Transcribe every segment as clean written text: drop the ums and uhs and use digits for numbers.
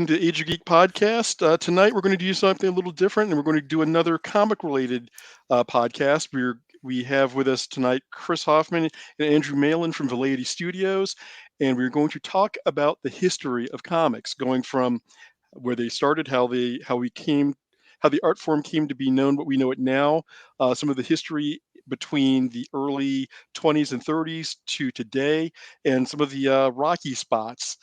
to Age of Geek podcast. Tonight we're going to do something a little different, and we're going to do another comic-related podcast. We have with us tonight Chris Hoffman and Andrew Malan from Velleity Studios, and we're going to talk about the history of comics, going from where they started, how the art form came to be known, what we know it now, some of the history between the early 20s and 30s to today, and some of the rocky spots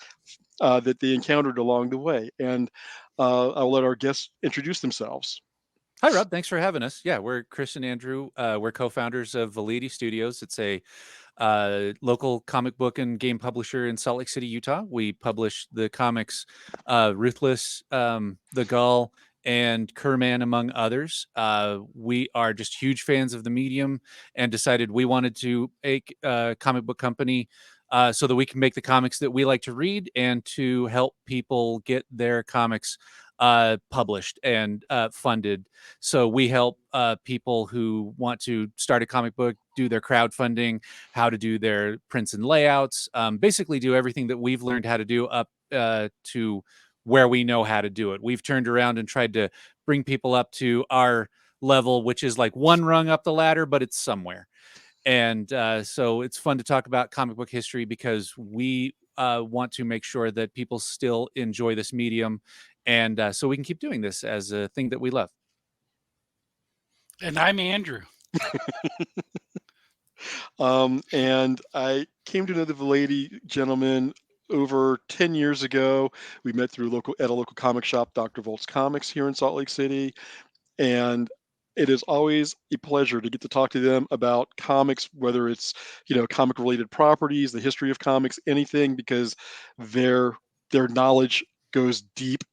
that they encountered along the way. And I'll let our guests introduce themselves. Hi, Rob. Thanks for having us. Yeah, we're Chris and Andrew. We're co-founders of Velleity Studios. It's a local comic book and game publisher in Salt Lake City, Utah. We publish the comics Ruthless, The Gull, and Kerman, among others. We are just huge fans of the medium and decided we wanted to make a comic book company so that we can make the comics that we like to read and to help people get their comics published and funded. So we help people who want to start a comic book do their crowdfunding, how to do their prints and layouts, basically do everything that we've learned how to do up to where we know how to do it. We've turned around and tried to bring people up to our level, which is like one rung up the ladder, but it's somewhere. And so it's fun to talk about comic book history because we want to make sure that people still enjoy this medium. And so we can keep doing this as a thing that we love. And I'm Andrew. And I came to know the Velleity gentleman over 10 years ago. We met at a local comic shop, Dr. Volt's Comics here in Salt Lake City. And it is always a pleasure to get to talk to them about comics, whether it's, comic related properties, the history of comics, anything, because their knowledge goes deep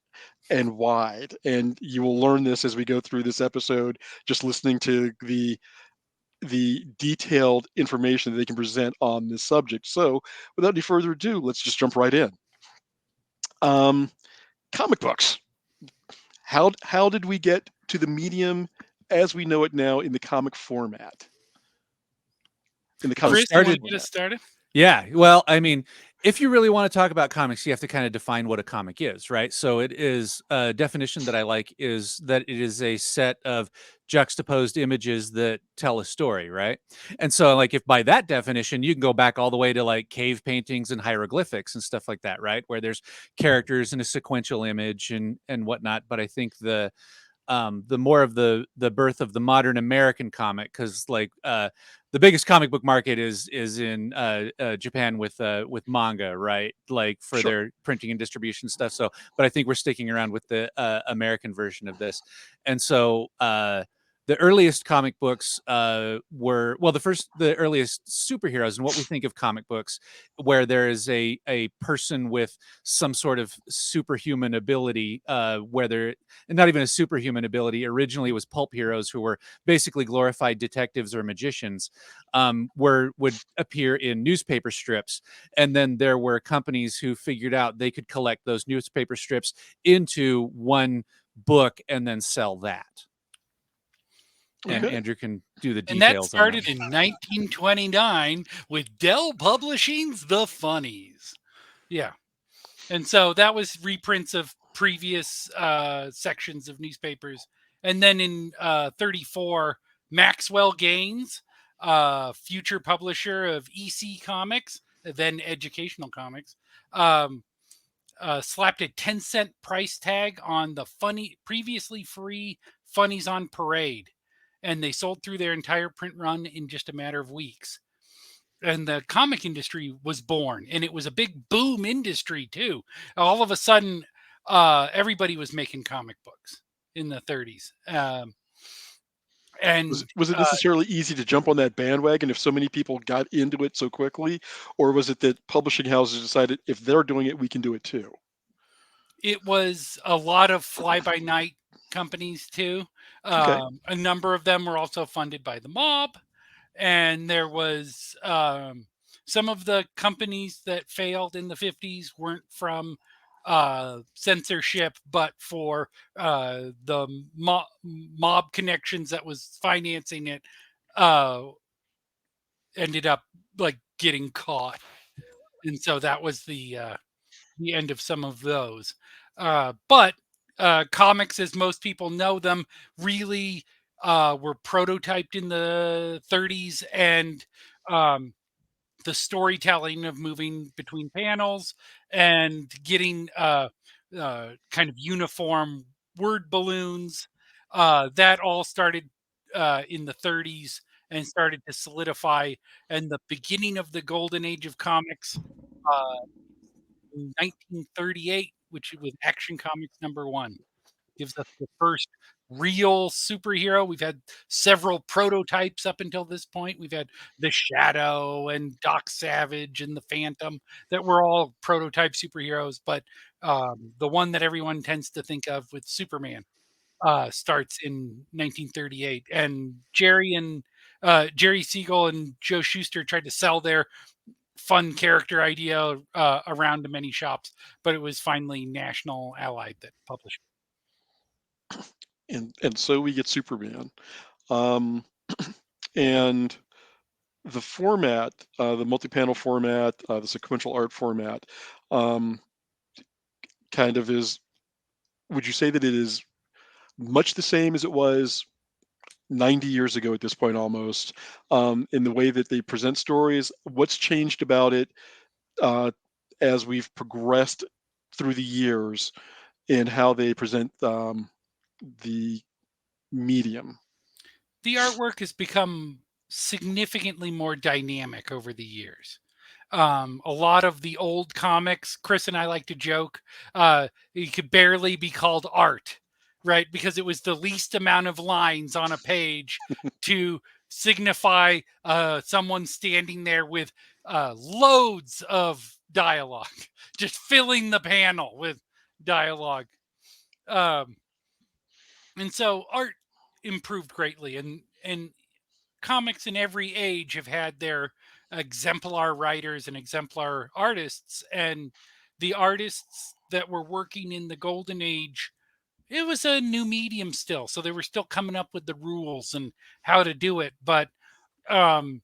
and wide. And you will learn this as we go through this episode, just listening to the detailed information that they can present on this subject. So, without any further ado, let's just jump right in. Um, Comic books. How did we get to the medium as we know it now in the comic format? In the comic Chris, you want to started- get format. us started? Yeah. Well, I mean, if you really want to talk about comics, you have to kind of define what a comic is, right? So it is a definition that I like is that it is a set of juxtaposed images that tell a story, right? And so, like, if by that definition, you can go back all the way to like cave paintings and hieroglyphics and stuff like that, right? Where there's characters in a sequential image and whatnot. But I think the more of the birth of the modern American comic, because like the biggest comic book market is in Japan with manga, right? Like for Sure. their printing and distribution stuff. So, but I think we're sticking around with the American version of this, and so the earliest comic books were the earliest superheroes and what we think of comic books, where there is a person with some sort of superhuman ability, whether and not even a superhuman ability. Originally, it was pulp heroes who were basically glorified detectives or magicians, would appear in newspaper strips, and then there were companies who figured out they could collect those newspaper strips into one book and then sell that. And Okay. Andrew can do the And that details on started that. in 1929 with Dell Publishing's The Funnies. Yeah. And so that was reprints of previous sections of newspapers. And then in 34, Maxwell Gaines, future publisher of EC Comics, then Educational Comics, slapped a 10-cent price tag on the previously free Funnies on Parade. And they sold through their entire print run in just a matter of weeks. And the comic industry was born, and it was a big boom industry too. All of a sudden, everybody was making comic books in the 30s. And Was it necessarily easy to jump on that bandwagon if so many people got into it so quickly, or was it that publishing houses decided if they're doing it, we can do it too? it was a lot of fly-by-night companies too. Okay. A number of them were also funded by the mob, and there was some of the companies that failed in the 50s weren't from censorship, but for the mob connections that was financing it uh, ended up like getting caught, and so that was the end of some of those. But comics, as most people know them, really were prototyped in the 30s, and um, the storytelling of moving between panels and getting kind of uniform word balloons, that all started in the 30s and started to solidify. And the beginning of the golden age of comics, uh, in 1938, which was Action Comics #1, gives us the first real superhero. We've had several prototypes up until this point. We've had the Shadow and Doc Savage and the Phantom that were all prototype superheroes, but the one that everyone tends to think of with Superman starts in 1938. And Jerry Siegel and Joe Shuster tried to sell their fun character idea around to many shops, but it was finally National Allied that published. And so we get Superman. Um, and the format, the multi-panel format, the sequential art format, um, kind of is. Would you say that it is much the same as it was 90 years ago at this point, almost, in the way that they present stories? What's changed about it uh, as we've progressed through the years in how they present the medium? The artwork has become significantly more dynamic over the years. A lot of the old comics, Chris and I like to joke, it could barely be called art, right? Because it was the least amount of lines on a page to signify someone standing there with loads of dialogue, just filling the panel with dialogue. Um, and so art improved greatly, and comics in every age have had their exemplar writers and exemplar artists, and the artists that were working in the golden age, it was a new medium still, so they were still coming up with the rules and how to do it. But um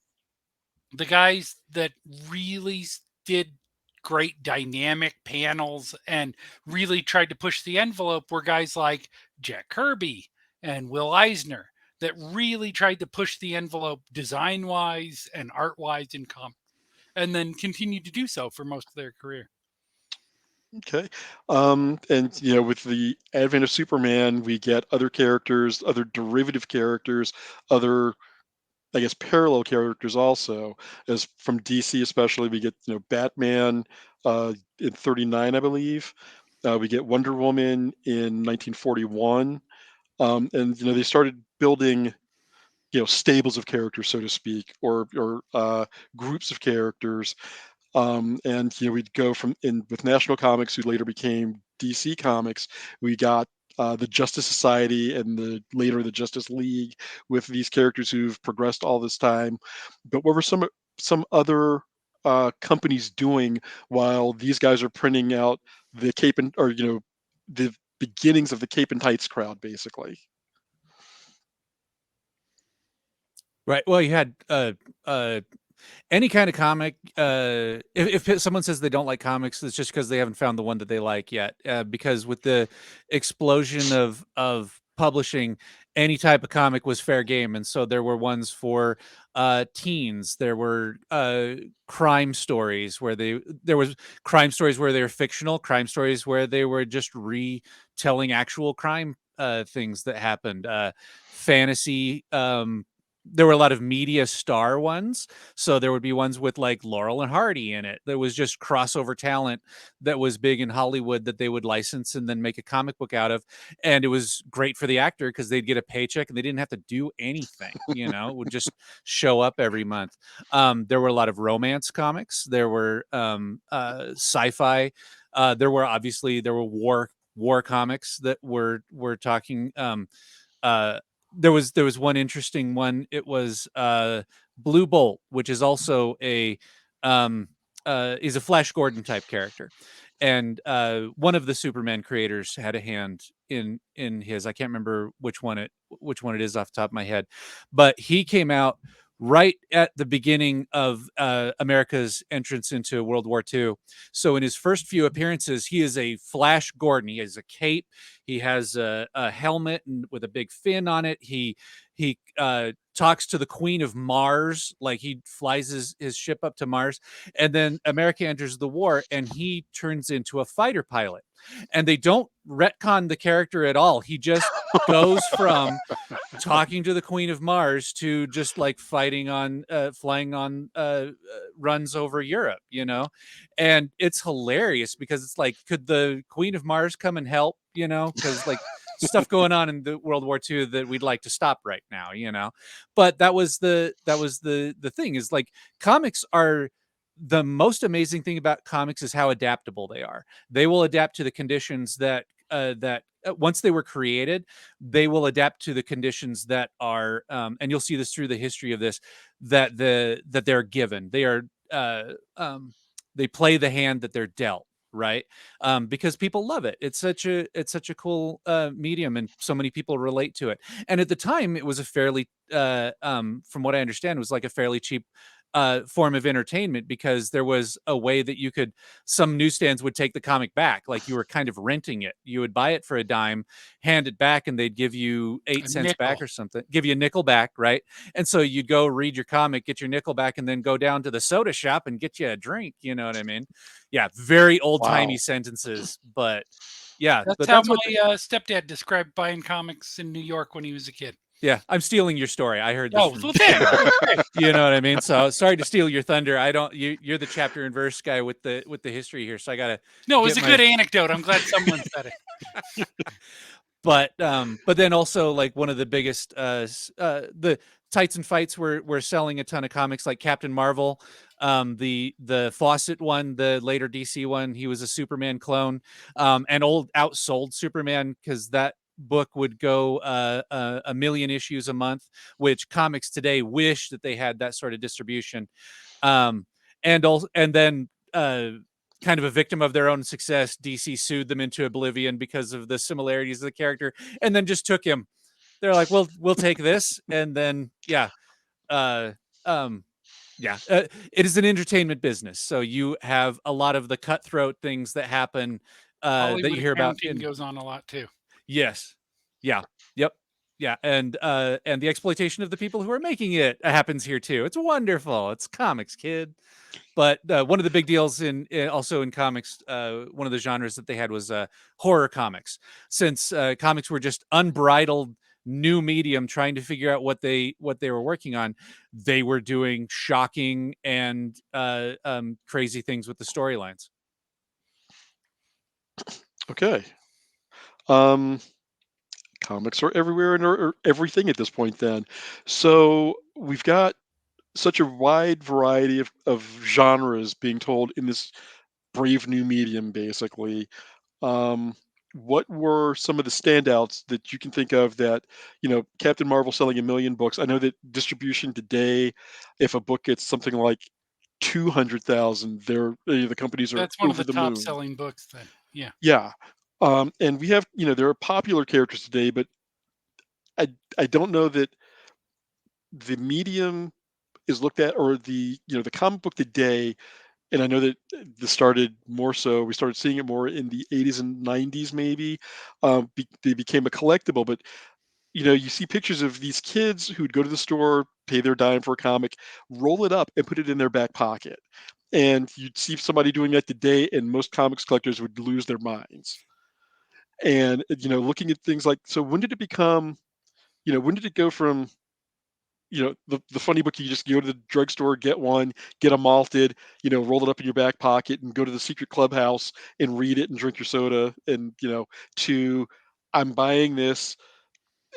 the guys that really did great dynamic panels and really tried to push the envelope were guys like Jack Kirby and Will Eisner, that really tried to push the envelope design wise and art wise in comics, and then continued to do so for most of their career. Okay. And with the advent of Superman, we get other characters, other derivative characters, other, I guess, parallel characters also. As from DC, especially, we get Batman in '39, I believe. We get Wonder Woman in 1941, and they started building stables of characters, so to speak, or groups of characters. And we'd go from in with National Comics, who later became DC Comics. We got the Justice Society and later the Justice League, with these characters who've progressed all this time. But what were some other companies doing while these guys are printing out the Cape and or the beginnings of the Cape and Tights crowd, basically? Right. Well, you had uh any kind of comic. If someone says they don't like comics, it's just because they haven't found the one that they like yet. Because with the explosion of publishing, any type of comic was fair game, and so there were ones for teens. There were crime stories where there was crime stories where they were fictional, crime stories where they were just retelling actual crime things that happened. Fantasy. There were a lot of media star ones. So there would be ones with like Laurel and Hardy in it. There was just crossover talent that was big in Hollywood that they would license and then make a comic book out of. And it was great for the actor because they'd get a paycheck and they didn't have to do anything. It would just show up every month. There were a lot of romance comics. There were sci-fi. There were war comics that were talking. Uh, there was one interesting one. It was Blue Bolt, which is also um is a Flash Gordon type character. And one of the Superman creators had a hand in his. I can't remember which one it is off the top of my head, but he came out right at the beginning of America's entrance into World War II. So in his first few appearances, he is a Flash Gordon. He has a cape, he has a helmet and with a big fin on it. He talks to the Queen of Mars, like he flies his ship up to Mars, and then America enters the war, and he turns into a fighter pilot. And they don't retcon the character at all. He just goes from talking to the Queen of Mars to just like flying on runs over Europe, and it's hilarious because it's like, could the Queen of Mars come and help, because like stuff going on in the World War II that we'd like to stop right now, but that was the thing, is like, comics are, the most amazing thing about comics is how adaptable they are. They will adapt to the conditions that once they were created, they will adapt to the conditions that are, and you'll see this through the history of this, that they're given. They play the hand that they're dealt, right? Because people love it. It's such a cool medium, and so many people relate to it. And at the time, it was a fairly, from what I understand, it was like a fairly cheap form of entertainment, because there was a way that some newsstands would take the comic back, like you were kind of renting it. You would buy it for a dime, hand it back, and they'd give you A 8 cents back nickel. or something, give you a nickel back, right? And so you'd go read your comic, get your nickel back, and then go down to the soda shop and get you a drink. You know what I mean? Yeah, very old timey Wow. sentences, but yeah, That's but how that's my what. stepdad described buying comics in New York when he was a kid. Yeah, I'm stealing your story. I heard this Oh, from well, thanks. That's great. you know what I mean? So sorry to steal your thunder. I don't you're the chapter and verse guy with the history here. So I gotta No, it was get a good my anecdote. I'm glad someone said it. but then also, like, one of the biggest the Tights and Fights were selling a ton of comics, like Captain Marvel, the Fawcett one, the later DC one. He was a Superman clone, and old outsold Superman, because that book would go a million issues a month, which comics today wish that they had that sort of distribution. um and then kind of a victim of their own success, DC sued them into oblivion because of the similarities of the character, and then just took him. They're like, we'll take this, and then uh, um, it is an entertainment business, so you have a lot of the cutthroat things that happen that Hollywood you hear about accounting in. goes on a lot too. Yes, yeah, yep, yeah, and the exploitation of the people who are making it happens here too. It's wonderful. It's comics, kid. But one of the big deals also in comics, one of the genres that they had was horror comics. Since comics were just unbridled new medium, trying to figure out what they were working on, they were doing shocking and crazy things with the storylines. Okay. Um, Comics are everywhere and are everything at this point. Then, so we've got such a wide variety of genres being told in this brave new medium, basically. Um, what were some of the standouts that you can think of that, Captain Marvel selling a million books? I know that distribution today, if a book gets something like 200,000, the companies are That's one of over the the top moon. selling books then. Yeah. Yeah. And we have, there are popular characters today, but I I don't know that the medium is looked at, or the comic book today. And I know that this started more so. We started seeing it more in the 80s and 90s, maybe. They became a collectible, but you see pictures of these kids who'd go to the store, pay their dime for a comic, roll it up, and put it in their back pocket. And you'd see somebody doing that today, and most comics collectors would lose their minds. And looking at things like, so when did it become? When did it go from the funny book, you just go to the drugstore, get one, get them malted, roll it up in your back pocket and go to the secret clubhouse and read it and drink your soda, and to I'm buying this,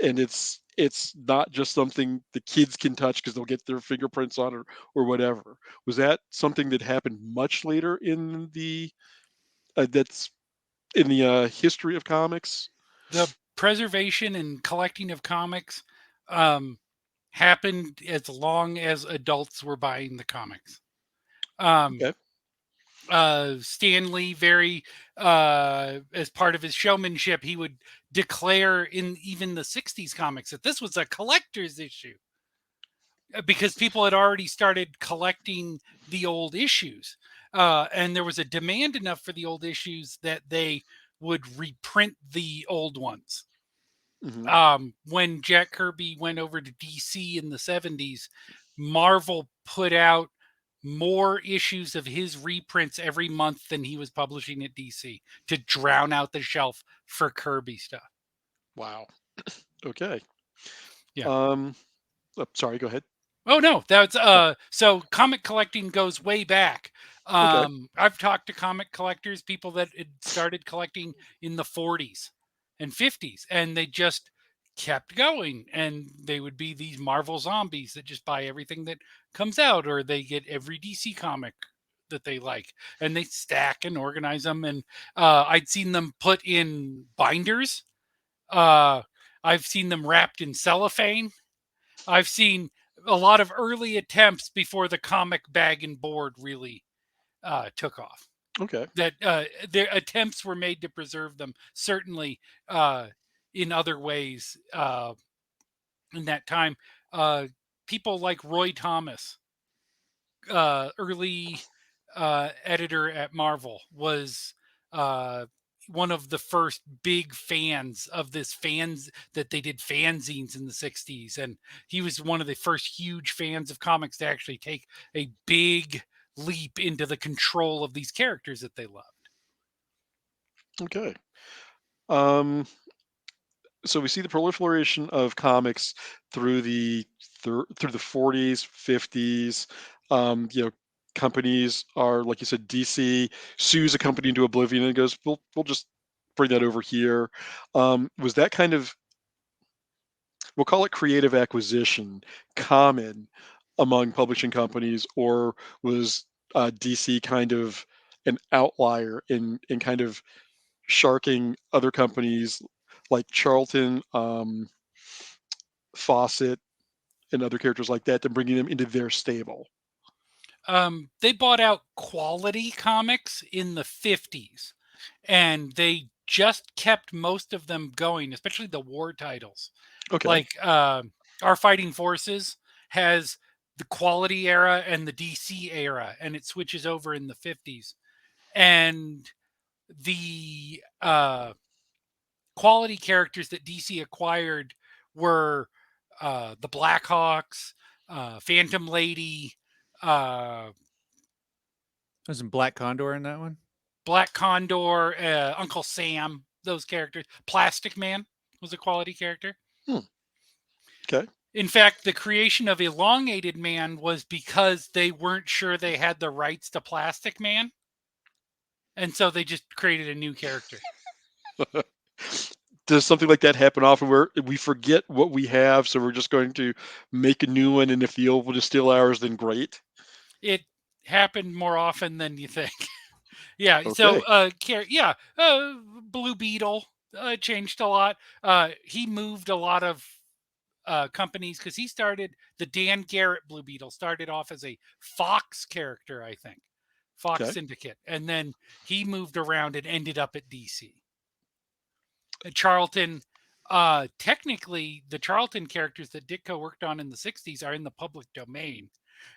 and it's not just something the kids can touch because they'll get their fingerprints on it or whatever. Was that something that happened much later in the that's in the history of comics? The preservation and collecting of comics um, happened as long as adults were buying the comics. Um, Okay. Stan Lee, very as part of his showmanship, he would declare in even the '60s comics that this was a collector's issue. because people had already started collecting the old issues, and there was a demand enough for the old issues that they would reprint the old ones. Hmm. When Jack Kirby went over to DC in the 70s, Marvel put out more issues of his reprints every month than he was publishing at DC to drown out the shelf for Kirby stuff. Wow. Okay. Yeah. Um, sorry, go ahead. Oh no, that's No. so comic collecting goes way back. Okay. I've talked to comic collectors, people that had started collecting in the 40s and 50s, and they just kept going, and they would be these Marvel zombies that just buy everything that comes out, or they get every DC comic that they like, and they stack and organize them. And I'd seen them put in binders. uh I've seen them wrapped in cellophane. I've seen a lot of early attempts before the comic bag and board really took off. Okay. That their attempts were made to preserve them, certainly uh, in other ways in that time. Uh, People like Roy Thomas, early editor at Marvel, was uh, one of the first big fans of this fans that they did fanzines in the 60s. And he was one of the first huge fans of comics to actually take a big leap into the control of these characters that they loved. Okay. Um, so we see the proliferation of comics through through the 40s, 50s. You know, companies are like you said, DC sues a company into oblivion and goes, we'll just bring that over here. Was that kind of, we'll call it creative acquisition, common among publishing companies, or was DC kind of an outlier in kind of sharking other companies like Charlton, Fawcett, and other characters like that, and bringing them into their stable? They bought out Quality Comics in the 50s, and they just kept most of them going, especially the war titles. Okay, Like Our Fighting Forces has the Quality era and the DC era, and it switches over in the 50s. And the Quality characters that DC acquired were the Blackhawks, Phantom Lady, uh, Wasn't Black Condor in that one? Black Condor, Uncle Sam, those characters. Plastic Man was a Quality character. hmm, okay, In fact, the creation of Elongated Man was because they weren't sure they had the rights to Plastic Man. And so they just created a new character. does something like that happen often where we forget what we have, so we're just going to make a new one, and if the old one is still ours, then great? It happened more often than you think. Yeah. So, Okay, Blue Beetle changed a lot. He moved a lot of companies because he started the Dan Garrett Blue Beetle started off as a Fox character, I think, Fox okay, Syndicate, and then he moved around and ended up at DC. Charlton, technically, the Charlton characters that Ditko worked on in the 60s are in the public domain,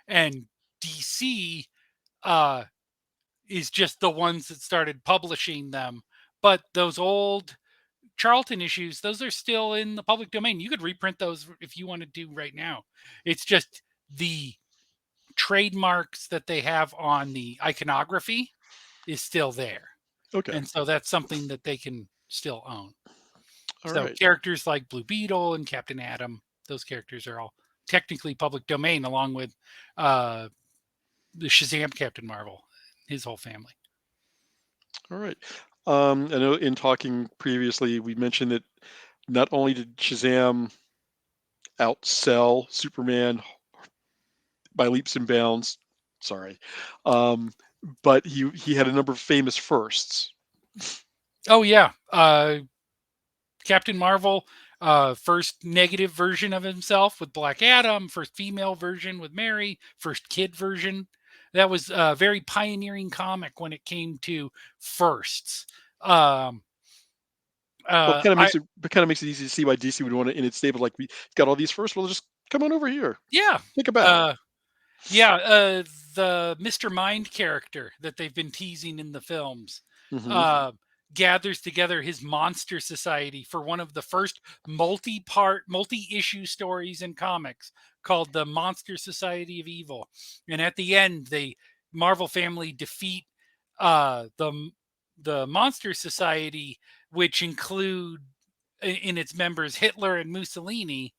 and DC uh, is just the ones that started publishing them. But those old Charlton issues, those are still in the public domain. You could reprint those if you wanted to right now. It's just the trademarks that they have on the iconography is still there. okay, And so that's something that they can still own. all So right, characters like Blue Beetle and Captain Atom, those characters are all technically public domain, along with uh, the Shazam Captain Marvel, his whole family. all right. I know in talking previously, we mentioned that not only did Shazam outsell Superman by leaps and bounds, sorry, um, but he had a number of famous firsts. Oh yeah, Captain Marvel, first negative version of himself with Black Adam, first female version with Mary, first kid version. That was a very pioneering comic when it came to firsts. Um, Well, I it kind of makes it easy to see why DC would want to in its stable. Like we got all these firsts. Well, just Come on over here. Yeah. Take a bow. The Mr. Mind character that they've been teasing in the films Hmm. uh, gathers together his monster society for one of the first multi-issue stories in comics called the Monster Society of Evil. And at the end, the Marvel family defeat the Monster Society, which include in its members Hitler and Mussolini,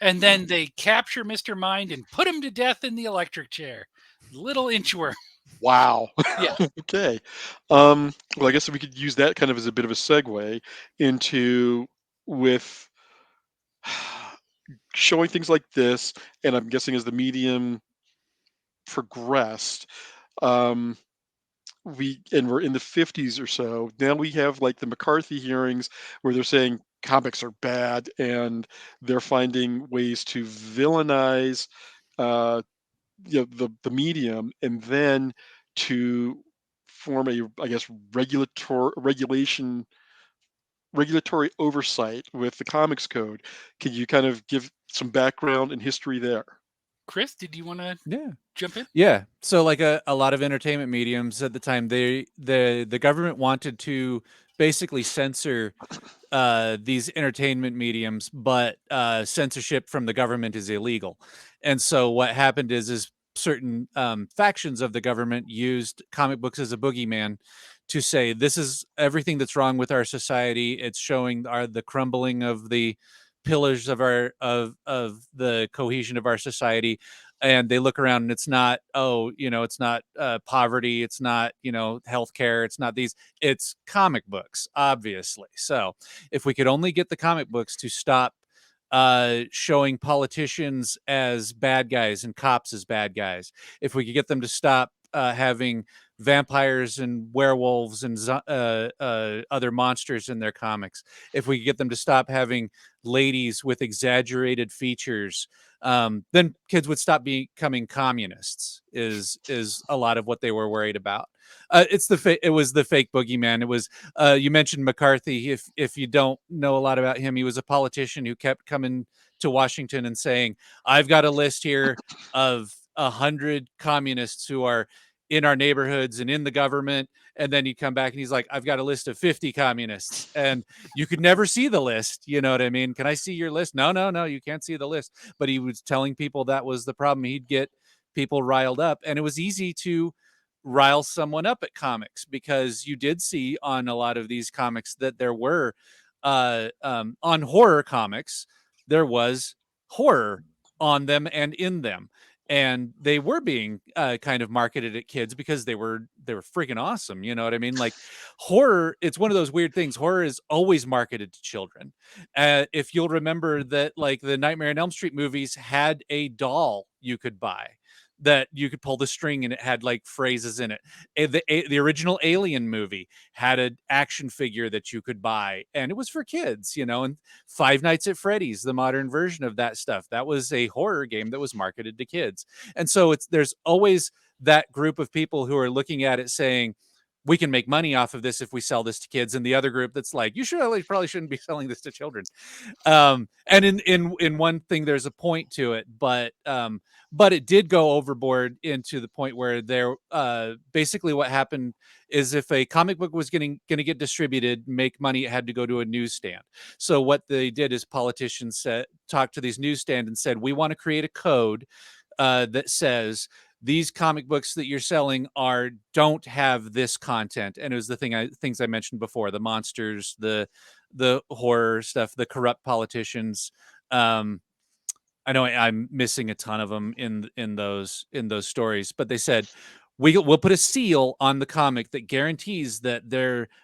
and then they capture Mr. Mind and put him to death in the electric chair. Little inchworm. Wow. Yeah. Okay. Well, I guess we could use that kind of as a bit of a segue into with showing things like this, and I'm guessing as the medium progressed, um, we're in the 50s or so. Now we have like the McCarthy hearings where they're saying comics are bad, and they're finding ways to villainize uh, the medium, and then to form a, I guess, regulatory oversight with the comics code. Can you kind of give some background and history there? Chris, did you want to Yeah. jump in? Yeah. So like a lot of entertainment mediums at the time, the government wanted to basically censor these entertainment mediums, but censorship from the government is illegal. And so what happened is certain factions of the government used comic books as a boogeyman to say this is everything that's wrong with our society. It's showing the crumbling of the pillars of our of the cohesion of our society. And they look around and it's not, oh, it's not poverty, it's not, healthcare, it's not these, it's comic books, obviously. So if we could only get the comic books to stop showing politicians as bad guys and cops as bad guys, if we could get them to stop having vampires and werewolves and other monsters in their comics, if we could get them to stop having ladies with exaggerated features, then kids would stop becoming communists. Is a lot of what they were worried about. It was the fake boogeyman. It was you mentioned McCarthy. If you don't know a lot about him, he was a politician who kept coming to Washington and saying, "I've got a list here of 100 communists who are in our neighborhoods and in the government." And then he'd come back and he's like, "I've got a list of 50 communists," and you could never see the list. You know what I mean? Can I see your list? No, no, no, you can't see the list. But he was telling people that was the problem. He'd get people riled up, and it was easy to rile someone up at comics because you did see on a lot of these comics that there were on horror comics, there was horror on them and in them, and they were being kind of marketed at kids because they were freaking awesome. You know what I mean? Like horror, it's one of those weird things. Horror is always marketed to children. If you'll remember that, like the Nightmare on Elm Street movies had a doll you could buy that you could pull the string and it had like phrases in it. The original Alien movie had an action figure that you could buy, and it was for kids, and Five Nights at Freddy's, the modern version of that stuff, that was a horror game that was marketed to kids. And so there's always that group of people who are looking at it saying, we can make money off of this if we sell this to kids, and the other group that's like, probably shouldn't be selling this to children. And in one thing, there's a point to it, but it did go overboard into the point where there basically what happened is if a comic book was going to get distributed, make money, it had to go to a newsstand. So what they did is politicians talked to these newsstand and said, we want to create a code that says these comic books that you're selling don't have this content. And it was the things I mentioned before: the monsters, the horror stuff, the corrupt politicians. I know I'm missing a ton of them in those stories, but they said we'll put a seal on the comic that guarantees that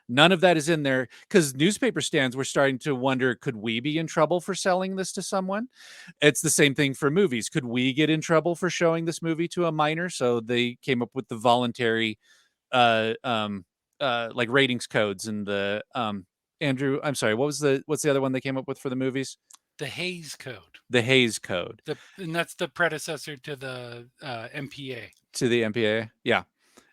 none of that is in there, because newspaper stands were starting to wonder, could we be in trouble for selling this to someone? It's the same thing for movies. Could we get in trouble for showing this movie to a minor? So they came up with the voluntary uh um like ratings codes and the Andrew, I'm sorry, what's the other one they came up with for the movies? The Hayes Code. The Hayes Code. And that's the predecessor to the MPA. To the MPA, yeah.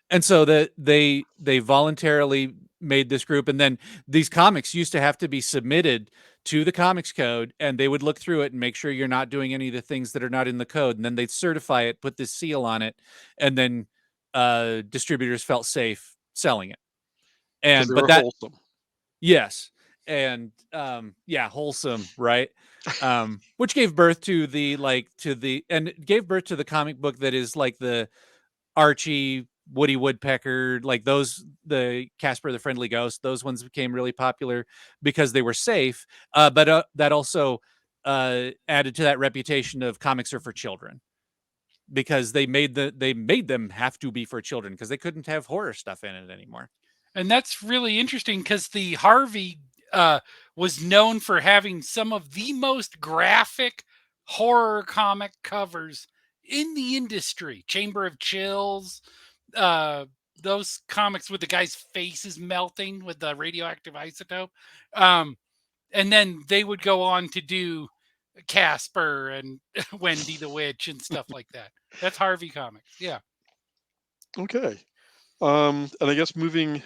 And so that they voluntarily made this group, and then these comics used to have to be submitted to the comics code, and they would look through it and make sure you're not doing any of the things that are not in the code, and then they'd certify it, put this seal on it, and then distributors felt safe selling it. because And they but were that wholesome. yes, and yeah, wholesome, right? Which gave birth to it gave birth to the comic book that is like the Archie, Woody Woodpecker, like those, the Casper the Friendly Ghost, those ones became really popular because they were safe. But that also added to that reputation of comics are for children because they made them have to be for children because they couldn't have horror stuff in it anymore. And that's really interesting because the Harvey was known for having some of the most graphic horror comic covers in the industry. Chamber of Chills, uh, those comics with the guy's faces melting with the radioactive isotope. Um, and then they would go on to do Casper and Wendy the Witch and stuff like that. That's Harvey Comics. Yeah. Okay. And I guess moving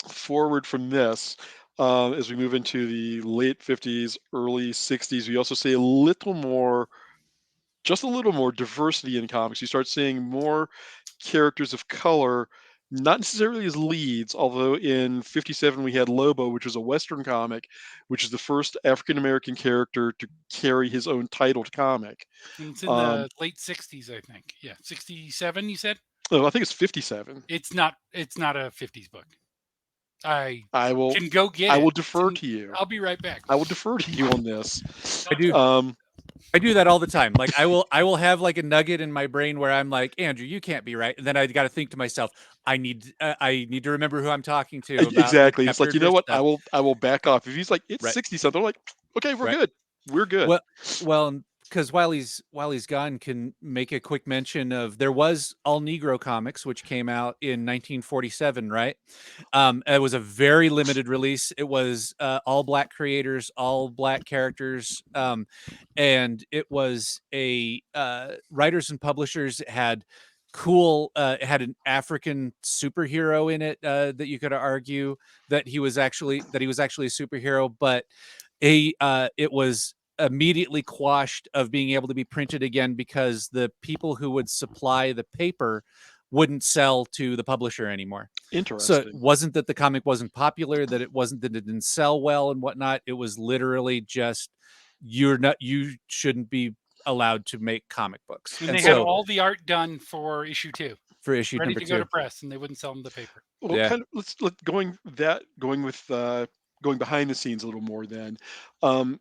forward from this, as we move into the late 50s, early 60s, we also see a little more, just a little more diversity in comics. You start seeing more characters of color, not necessarily as leads, although in 57 we had Lobo, which was a Western comic, which is the first African American character to carry his own titled comic. And it's in Um, the late 60s, I think. Yeah. 67, you said? oh, I think it's 57. It's not a 50s book. I I will can go get I it. will defer to you. I'll be right back. I will defer to you on this. I do. Um, I do that all the time. Like I will have like a nugget in my brain where I'm like, Andrew, you can't be right. And then I got to think to myself, I need to remember who I'm talking to about the exactly. It's like, chapter you know verse what? stuff. I will back off. If he's like it's Right. 60 something, I'm like, okay, we're Right. good. We're good. Well, because while he's gone, can make a quick mention of there was All Negro Comics, which came out in 1947, right? It was a very limited release. It was all black creators, all black characters, and it was a writers and publishers had cool. It had an African superhero in it that you could argue that he was actually a superhero, but it was immediately quashed of being able to be printed again because the people who would supply the paper wouldn't sell to the publisher anymore. So it Interesting. wasn't that the comic wasn't popular, that it wasn't that it didn't sell well and whatnot. It was literally just you shouldn't be allowed to make comic books. And And they had so all the art done for issue 2, for issue ready number to go to 2. press, and they wouldn't sell them the paper. Well, Yeah. kind of let going behind the scenes a little more then.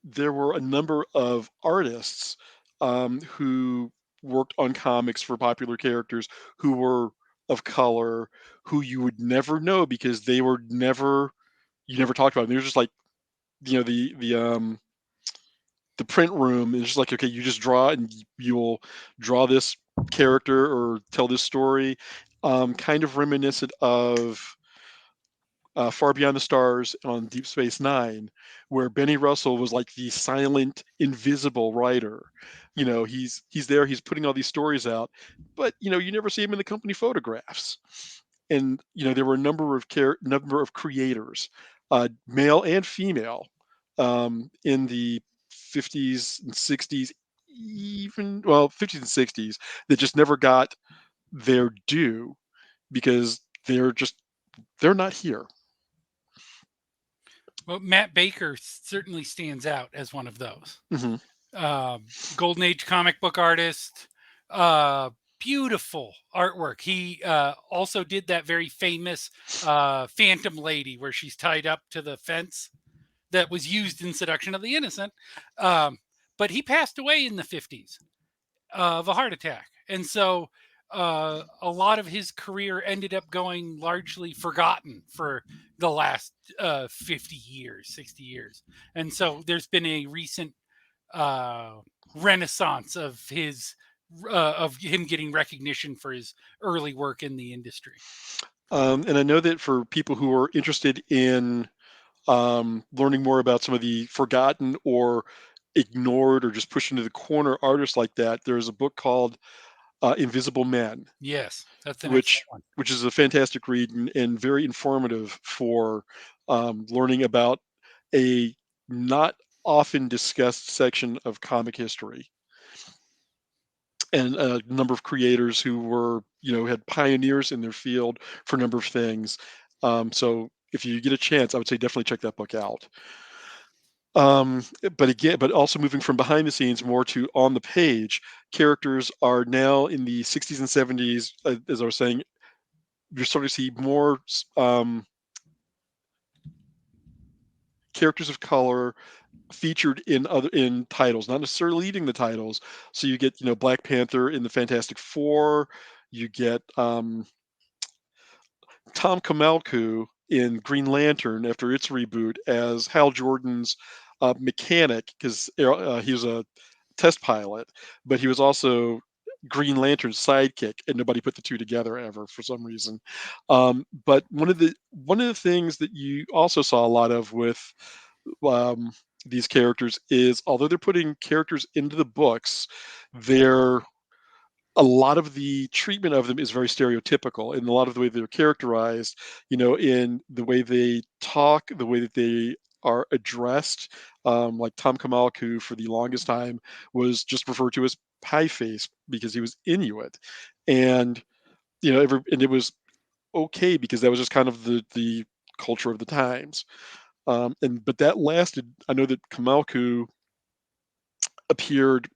There were a number of artists who worked on comics for popular characters who were of color, who you would never know because they were never you never talked about them. They were just like, you know, the print room is just like, okay, you just draw and you'll draw this character or tell this story. Kind of reminiscent of Far Beyond the Stars on Deep Space Nine, where Benny Russell was like the silent, invisible writer. You know, he's there, he's putting all these stories out, but you know, you never see him in the company photographs. And you know, there were a number of creators, male and female, in the 50s and 60s, even well, 50s and 60s, that just never got their due because they're not here. Well, Matt Baker certainly stands out as one of those. Hmm. Golden Age comic book artist, uh, beautiful artwork. He also did that very famous Phantom Lady where she's tied up to the fence that was used in Seduction of the Innocent. But he passed away in the 50s of a heart attack. And so a lot of his career ended up going largely forgotten for the last 50 years, 60 years. And so there's been a recent uh, renaissance of him getting recognition for his early work in the industry. And I know that for people who are interested in learning more about some of the forgotten or ignored or just pushed into the corner artists like that, there's a book called Invisible Men, Yes, that's an excellent which one. which is a fantastic read and very informative for learning about a not often discussed section of comic history, and a number of creators who were, had pioneers in their field for a number of things. So if you get a chance, I would say definitely check that book out. But also moving from behind the scenes more to on the page, characters are now in the 60s and 70s. As I was saying, you're starting to see more characters of color featured in titles, not necessarily leading the titles. So you get, Black Panther in the Fantastic Four. You get Tom Kamalku in Green Lantern after its reboot as Hal Jordan's mechanic, because he was a test pilot, but he was also Green Lantern's sidekick, and nobody put the two together ever for some reason. But one of the things that you also saw a lot of with um, these characters is, although they're putting characters into the books, they're a lot of the treatment of them is very stereotypical in a lot of the way they're characterized, in the way they talk, the way that they are addressed. Like Tom Kamal, who for the longest time was just referred to as Pie Face because he was Inuit. And, and it was okay because that was just kind of the culture of the times. But that lasted. I know that Kamalku appeared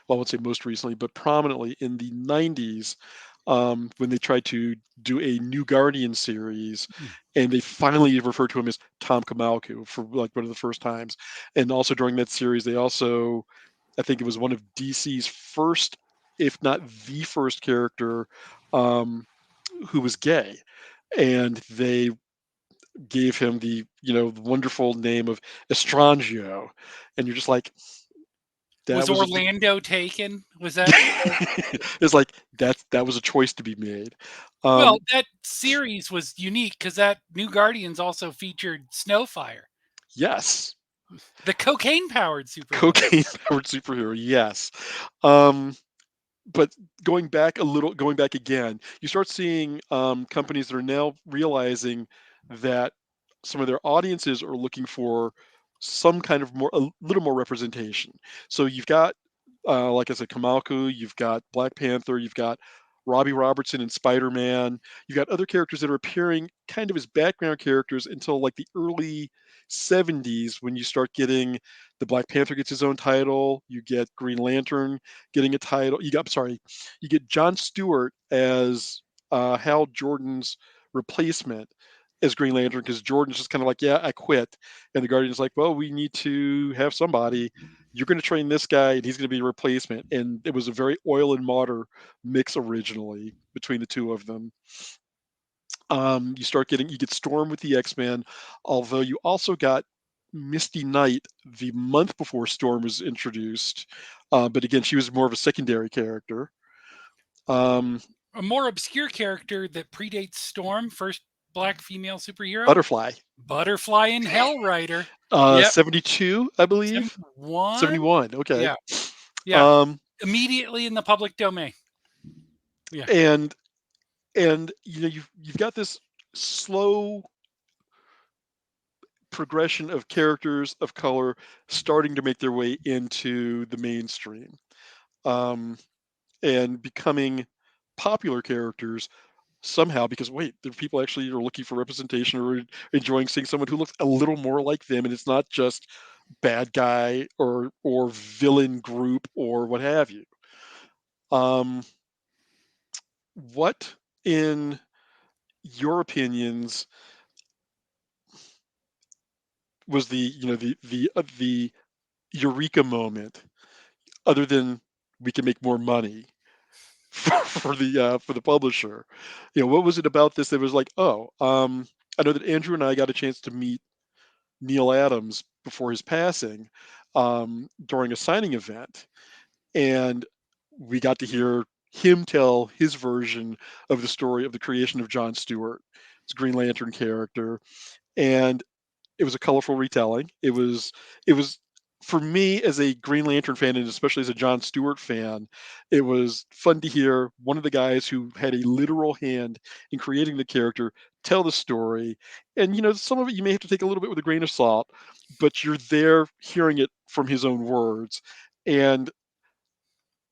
well, I won't say most recently, but prominently in the 90s, when they tried to do a New Guardian series, Mm. and they finally referred to him as Tom Kamalku for like one of the first times. And also during that series, they also, I think it was one of DC's first, if not the first character, um, who was gay. And they gave him the, wonderful name of Estrangio. And you're just like, that Was was a Orlando taken? Was that it's like that was a choice to be made. well, Um, that series was unique because that New Guardians also featured Snowfire, yes, the cocaine-powered superhero. cocaine powered superhero. Yes, um, but going back again, you start seeing companies that are now realizing that some of their audiences are looking for some kind of a little more representation. So you've got, like I said, Kamalku, you've got Black Panther, you've got Robbie Robertson and Spider-Man. You've got other characters that are appearing kind of as background characters until like the early 70s, when you start getting the Black Panther gets his own title, you get Green Lantern getting a title. You get John Stewart as Hal Jordan's replacement as Green Lantern, because Jordan's just kind of like, yeah, I quit. And the Guardian's like, well, we need to have somebody. You're going to train this guy, and he's going to be a replacement. And it was a very oil and water mix originally between the two of them. You get Storm with the X-Men, although you also got Misty Knight the month before Storm was introduced. But again, she was more of a secondary character. Um, A more obscure character that predates Storm, first black female superhero, Butterfly, Butterfly in Hellrider. Yep, 72, I believe. 71. 71. Okay. Yeah, yeah. Um, Immediately in the public domain. Yeah. and you've got this slow progression of characters of color starting to make their way into the mainstream, um, and becoming popular characters somehow, because wait, there are people actually are looking for representation or enjoying seeing someone who looks a little more like them, and it's not just bad guy or villain group or what have you. Um, what, in your opinions, was the eureka moment, other than we can make more money for the publisher? What was it about this that was like, oh, I know that Andrew and I got a chance to meet Neil Adams before his passing, during a signing event, and we got to hear him tell his version of the story of the creation of John Stewart, his Green Lantern character. And it was a colorful retelling. It was for me as a Green Lantern fan, and especially as a John Stewart fan, it was fun to hear one of the guys who had a literal hand in creating the character tell the story. And some of it you may have to take a little bit with a grain of salt, but you're there hearing it from his own words. And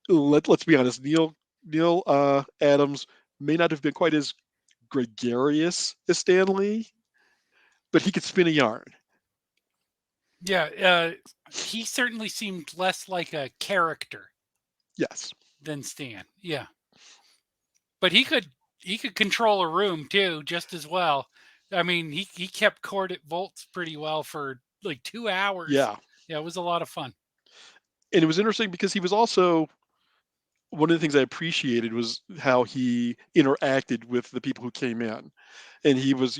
let's be honest, Neil Adams may not have been quite as gregarious as Stan Lee, but he could spin a yarn. Yeah, he certainly seemed less like a character Yes. than Stan. Yeah, but he could control a room too just as well. I mean, he kept court at Volts pretty well for like 2 hours. Yeah. Yeah, it was a lot of fun. And it was interesting because he was also one of the things I appreciated was how he interacted with the people who came in. And he was,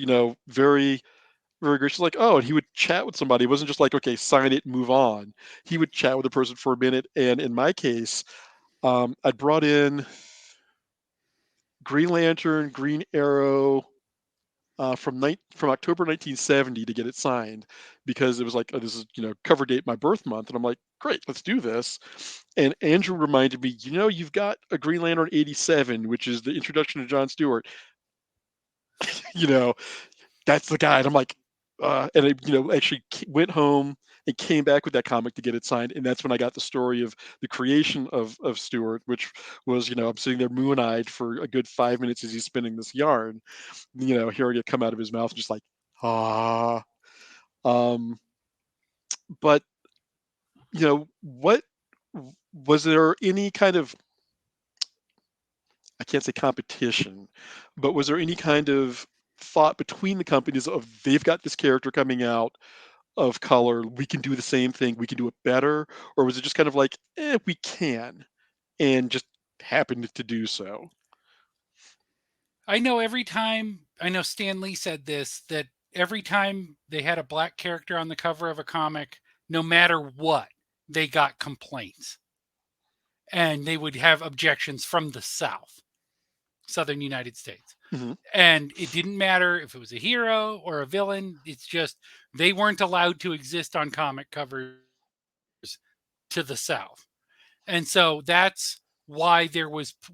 very, very gracious, like, oh, and he would chat with somebody. It wasn't just like, okay, sign it, move on. He would chat with a person for a minute. And in my case, I brought in Green Lantern, Green Arrow, from October 1970 to get it signed because it was like, oh, this is cover date my birth month, and I'm like, great, let's do this. And Andrew reminded me, you've got a Green Lantern 87, which is the introduction to John Stewart. you know, that's the guy. And I'm like, and I actually went home and came back with that comic to get it signed, and that's when I got the story of the creation of Stewart, which was I'm sitting there moon-eyed for a good 5 minutes as he's spinning this yarn, hearing it come out of his mouth, just like, ah. Um, but what was there any kind of, I can't say competition, but was there any kind of thought between the companies of they've got this character coming out of color, we can do the same thing, we can do it better, or was it just kind of like, we can, and just happened to do so? I know Stan Lee said this, that every time they had a black character on the cover of a comic, no matter what, they got complaints. And they would have objections from the South, Southern United States. Hmm. And it didn't matter if it was a hero or a villain, it's just they weren't allowed to exist on comic covers to the South. And so that's why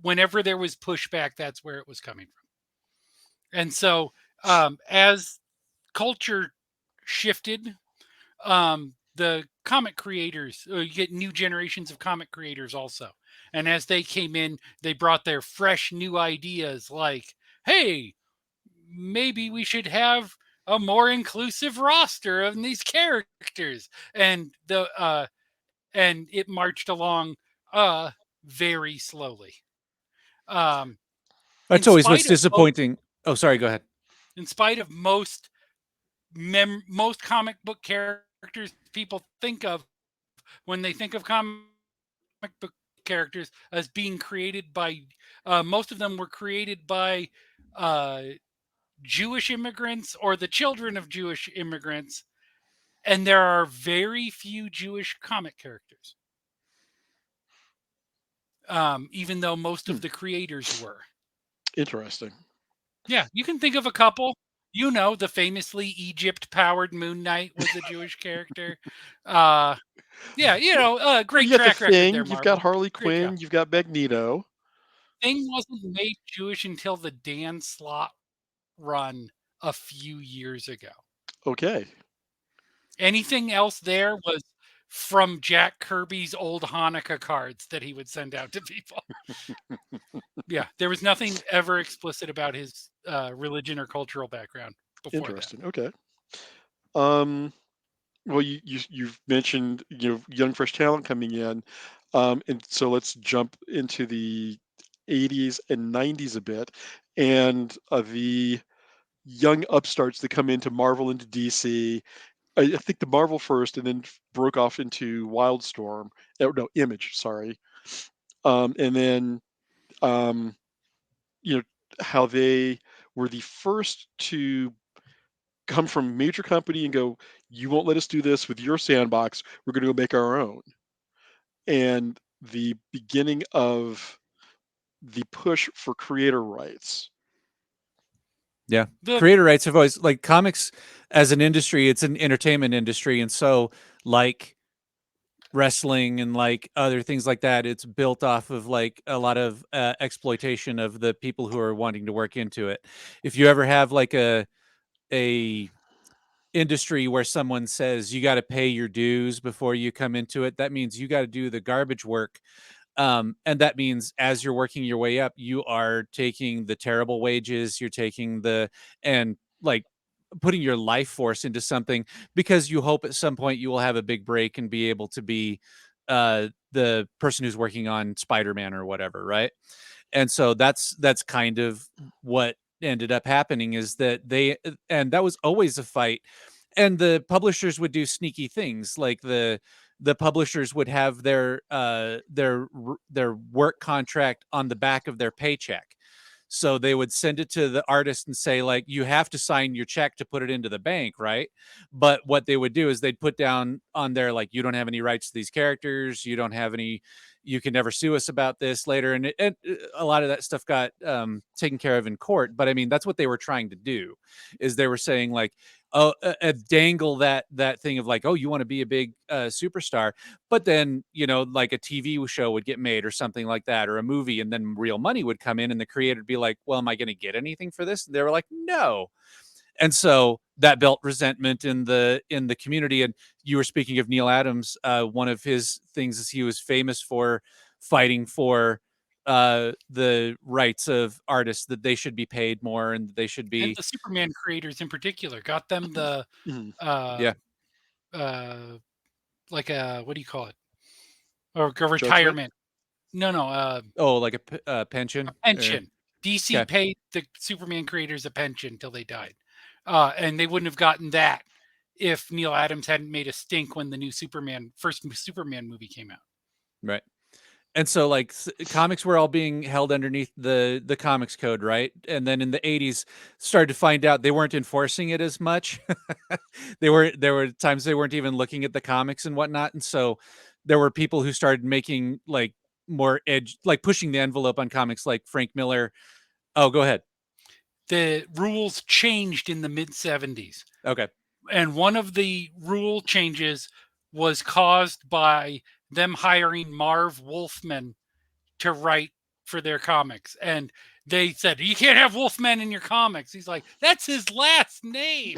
whenever there was pushback, that's where it was coming from. And so as culture shifted, the comic creators, you get new generations of comic creators also. And as they came in, they brought their fresh new ideas like, hey, maybe we should have a more inclusive roster of these characters. And it marched along very slowly. Um, in That's always what's spite of most, disappointing. Oh, sorry. Go ahead. in spite of most comic book characters people think of when they think of comic book characters as being created by most of them were created by uh, Jewish immigrants or the children of Jewish immigrants, and there are very few Jewish comic characters, even though most Hmm. of the creators were. Interesting. Yeah, you can think of a couple. The famously Egypt-powered Moon Knight was a Jewish character. Uh, yeah, Well, great you got the track record Thing, there, you've got Marvel. Harley Great job. Quinn, you've got Magneto. Thing wasn't made Jewish until the Dan Slott run a few years ago. Okay. Anything else there was from Jack Kirby's old Hanukkah cards that he would send out to people. Yeah, there was nothing ever explicit about his religion or cultural background before that. Interesting. Okay. Um, well, you've mentioned young fresh talent coming in, and so let's jump into the 80s and 90s a bit, and the young upstarts that come into Marvel, into DC. I think the Marvel first, and then broke off into Wildstorm. No, Image. Sorry. And then um, you know how they were the first to come from a major company and go, you won't let us do this with your sandbox, we're going to go make our own. And the beginning of the push for creator rights. Yeah. The Creator rights have always, like, comics as an industry, it's an entertainment industry. And so, like, wrestling and like other things like that. It's built off of like a lot of exploitation of the people who are wanting to work into it. If you ever have like a industry where someone says you got to pay your dues before you come into it, that means you got to do the garbage work. And that means as you're working your way up, you are taking the terrible wages, you're taking the, and like putting your life force into something because you hope at some point you will have a big break and be able to be the person who's working on Spider-Man or whatever, right? And so that's kind of what ended up happening is that and that was always a fight. And the publishers would do sneaky things like the publishers would have their work contract on the back of their paycheck. So they would send it to the artist and say, like, you have to sign your check to put it into the bank, right? But what they would do is they'd put down on there, like, you don't have any rights to these characters. You don't have any, you can never sue us about this later. And a lot of that stuff got taken care of in court. But I mean, that's what they were trying to do is they were saying, like, oh, dangle that thing of like, oh, you want to be a big superstar, but then like a TV show would get made or something like that, or a movie, and then real money would come in, and the creator would be like, well, am I going to get anything for this? And they were like, no. And so that built resentment in the community. And you were speaking of Neil Adams. One of his things is he was famous for fighting for the rights of artists, that they should be paid more and they should And be the Superman creators in particular got them the Mhm. uh yeah. like a, what do you call it, or a Judgment? retirement. No, Oh, like a a pension or pension. DC okay. paid the Superman creators a pension till they died, and they wouldn't have gotten that if Neil Adams hadn't made a stink when the new first Superman movie came out. Right. And so like comics were all being held underneath the comics code, right? And then in the 80s started to find out they weren't enforcing it as much. There were times they weren't even looking at the comics and whatnot. And so there were people who started making like more edge, like pushing the envelope on comics, like Frank Miller. Oh, go ahead. The rules changed in the mid 70s. Okay. And one of the rule changes was caused by them hiring Marv Wolfman to write for their comics. And they said, you can't have Wolfman in your comics. He's like, that's his last name.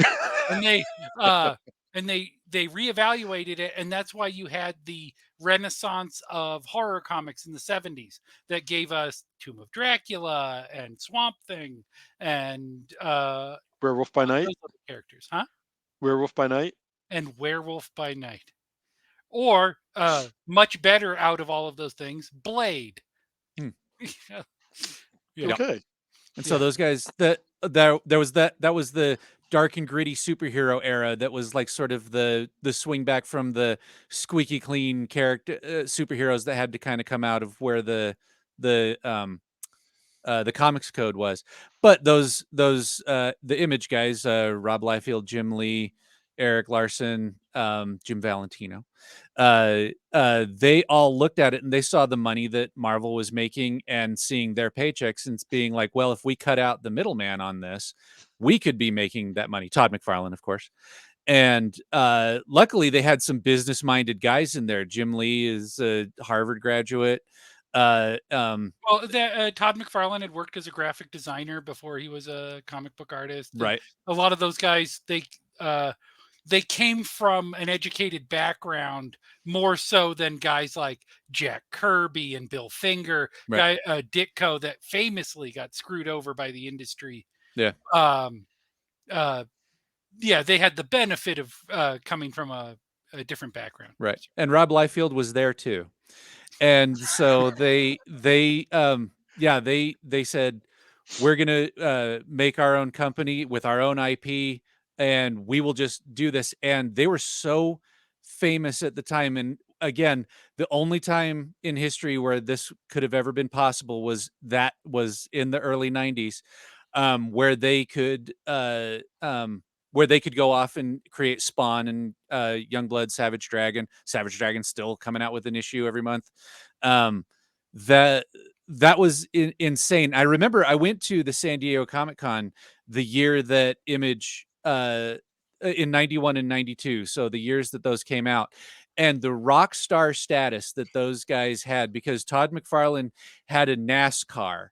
And uh they reevaluated it, and that's why you had the renaissance of horror comics in the 70s that gave us Tomb of Dracula and Swamp Thing and Werewolf by Night? those other characters, huh? Werewolf by Night? And Werewolf by Night. Or much better out of all of those things, Blade. Hmm. Yeah. Okay. And so Yeah. those guys there was that was the dark and gritty superhero era that was like sort of the swing back from the squeaky clean character superheroes that had to kind of come out of where the comics code was. But those the Image guys, Rob Liefeld, Jim Lee, Eric Larson, Jim Valentino, they all looked at it and they saw the money that Marvel was making and seeing their paychecks and being like, well, if we cut out the middleman on this, we could be making that money. Todd McFarlane, of course. And luckily they had some business minded guys in there. Jim Lee is a Harvard graduate. Well, Todd McFarlane had worked as a graphic designer before he was a comic book artist. And right. a lot of those guys, they came from an educated background more so than guys like Jack Kirby and Bill Finger, Right. Ditko, that famously got screwed over by the industry. Yeah. Yeah, they had the benefit of coming from a different background. Right. And Rob Liefeld was there too. And so they said, we're going to make our own company with our own IP and we will just do this. And they were so famous at the time. And again, the only time in history where this could have ever been possible was in the early 90s, where they could go off and create Spawn and Youngblood, Savage Dragon. Savage Dragon still coming out with an issue every month. That was insane. I remember I went to the San Diego Comic-Con the year that Image in 91 and 92, so the years that those came out. and the rock star status that those guys had, because Todd McFarlane had a NASCAR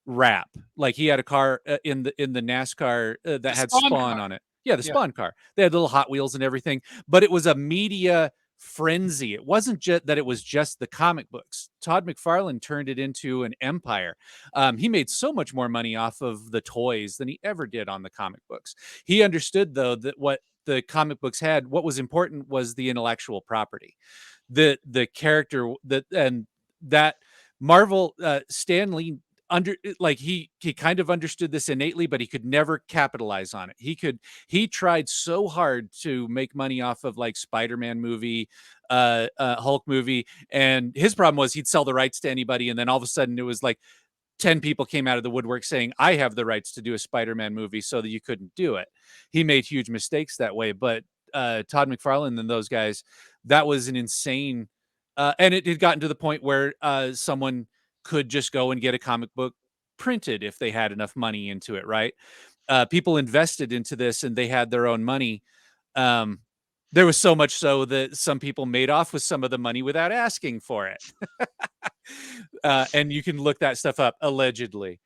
wrap, like he had a car in the NASCAR The that had Spawn Spawn car. on it. Yeah, the Yeah. Spawn car. They had little Hot Wheels and everything, but it was a media frenzy. It wasn't just that it was just the comic books. Todd McFarlane turned it into an empire. He made so much more money off of the toys than he ever did on the comic books. He understood, though, that what the comic books had, what was important was the intellectual property, the character that, and that Marvel, Stan Lee under, like, he kind of understood this innately, but he could never capitalize on it. He tried so hard to make money off of like Spider-Man movie, Hulk movie, and his problem was he'd sell the rights to anybody, and then all of a sudden it was like 10 people came out of the woodwork saying, I have the rights to do a Spider-Man movie, so that you couldn't do it. He made huge mistakes that way, but Todd McFarlane and those guys, that was an insane, and it had gotten to the point where someone could just go and get a comic book printed if they had enough money into it, right? People invested into this and they had their own money. Um, there was so much so that some people made off with some of the money without asking for it. And you can look that stuff up, allegedly.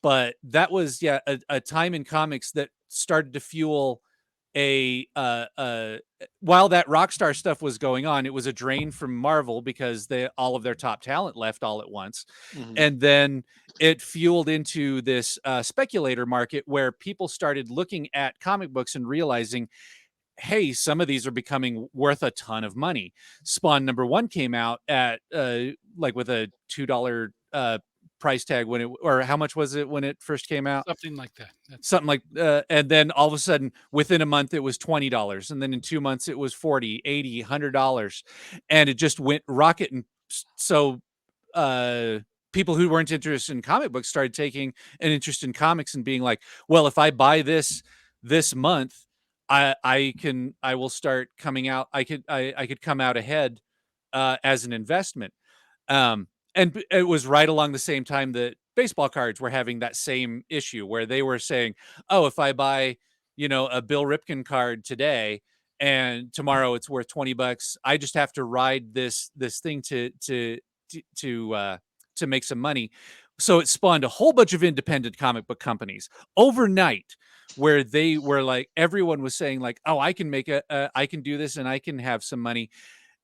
But that was, yeah, a time in comics that started to fuel a while that Rockstar stuff was going on, it was a drain from Marvel because all of their top talent left all at once. Mhm. And then it fueled into this speculator market where people started looking at comic books and realizing, hey, some of these are becoming worth a ton of money. Spawn #1 came out at like with a $2 price tag when it, or how much was it when it first came out? Something like that. Something like, and then all of a sudden within a month it was $20, and then in 2 months it was 40, 80, $100, and it just went rocketing. So uh people who weren't interested in comic books started taking an interest in comics and being like, well, if I buy this month, I will start coming out, I could come out ahead as an investment. um and it was right along the same time that baseball cards were having that same issue where they were saying, oh, if I buy, a Bill Ripken card today and tomorrow it's worth $20, I just have to ride this thing to make some money. So it spawned a whole bunch of independent comic book companies overnight, where they were like, everyone was saying like, oh, I can I can do this and I can have some money.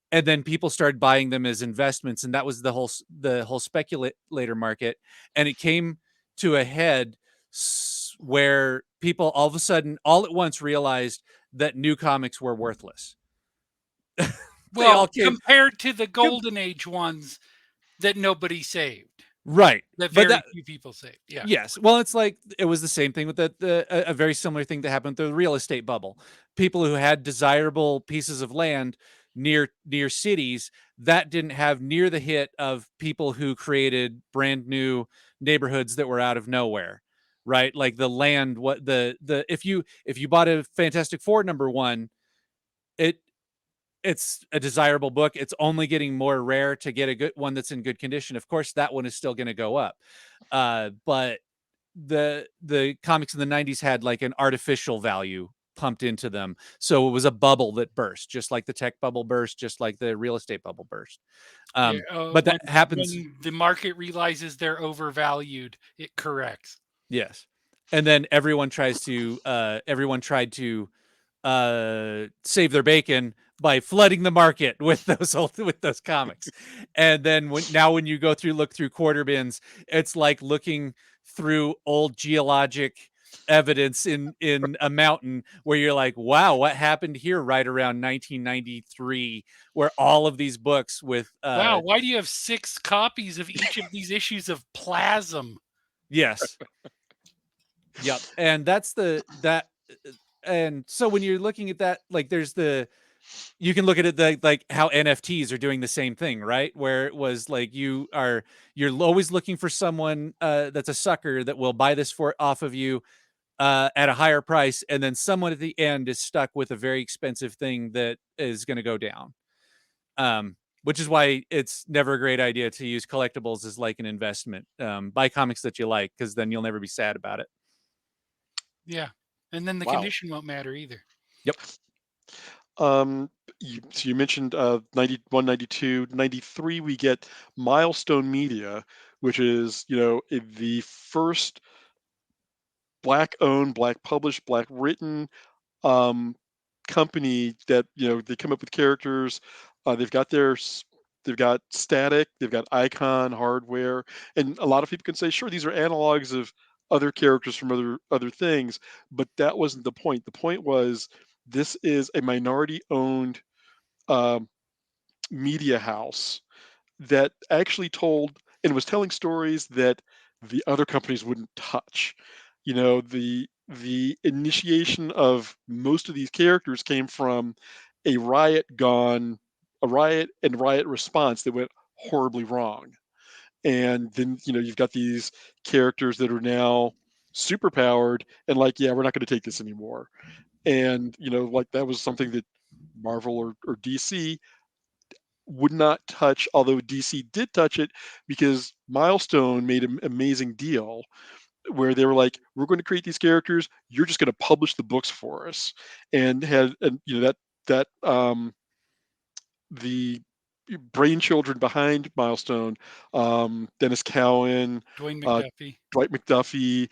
And then people started buying them as investments, and that was the whole speculator market. And it came to a head where people all of a sudden all at once realized that new comics were worthless. They all Well, came. compared to the golden age ones that nobody saved, Right. that But very that, few people saved. Yeah. yes. Well, it's like it was the same thing with a very similar thing that happened with the real estate bubble. People who had desirable pieces of land near cities that didn't have near the hit of people who created brand new neighborhoods that were out of nowhere. Right? Like the land, what the if you bought a Fantastic Four #1, it it's a desirable book. It's only getting more rare to get a good one that's in good condition. Of course, that one is still going to go up. But the comics in the 90s had like an artificial value pumped into them. So it was a bubble that burst, just like the tech bubble burst, just like the real estate bubble burst. Yeah. But When that happens. when the market realizes they're overvalued, it corrects. Yes. And then everyone tried to save their bacon by flooding the market with those comics. And then when you look through quarter bins, it's like looking through old geologic evidence in a mountain, where you're like, wow, what happened here right around 1993, where all of these books with Wow, why do you have 6 copies of each of these issues of Plasm? yes. Yep. And that's that and so when you're looking at that, like you can look at it like how NFTs are doing the same thing, right? Where it was like you're always looking for someone that's a sucker that will buy this for off of you at a higher price, and then someone at the end is stuck with a very expensive thing that is going to go down. Which is why it's never a great idea to use collectibles as like an investment. Buy comics that you like, because then you'll never be sad about it. Yeah. And then the Wow. condition won't matter either. Yep. Um, So you mentioned 91, 92, 93. We get Milestone Media, which is the first black owned, black published, black written um, company that they come up with characters. They've got they've got static, they've got icon hardware, and a lot of people can say, sure, these are analogs of other characters from other things, but that wasn't the point. The point was this is a minority owned um, media house that actually told and was telling stories that the other companies wouldn't touch. The initiation of most of these characters came from a riot gone, a riot and riot response that went horribly wrong. And then you've got these characters that are now super powered and like, yeah, we're not going to take this anymore. And like that was something that Marvel or DC would not touch, although DC did touch it because Milestone made an amazing deal where they were like, "We're going to create these characters. You're just going to publish the books for us," and had and that the brainchildren behind Milestone, Dennis Cowan, Dwayne uh, McDuffie. Dwight McDuffie,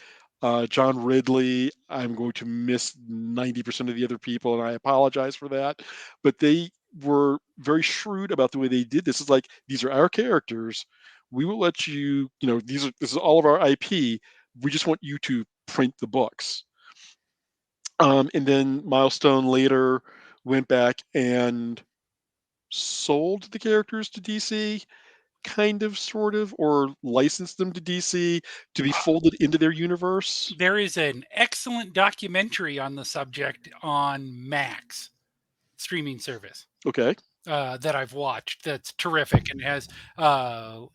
John Ridley. I'm going to miss 90% of the other people, and I apologize for that. But they were very shrewd about the way they did this. It's like, these are our characters. We will let you, this is all of our IP. We just want you to print the books. And then Milestone later went back and sold the characters to DC, kind of, sort of, or licensed them to DC to be folded into their universe. There is an excellent documentary on the subject on Max streaming service Okay. that I've watched. That's terrific and has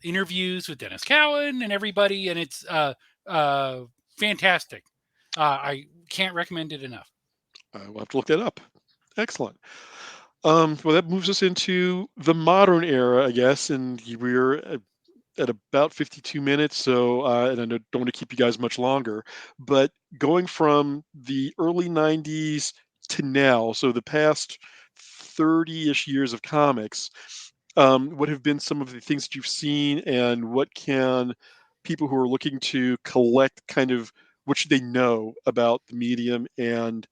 interviews with Dennis Cowan and everybody, and it's fantastic. I can't recommend it enough. We'll have to look that up. Excellent. Well, that moves us into the modern era, I guess, and we're at about 52 minutes. So, and I don't want to keep you guys much longer, but going from the early 90s to now, so the past 30-ish years of comics, what have been some of the things that you've seen, and what can people who are looking to collect kind of, what should they know about the medium, and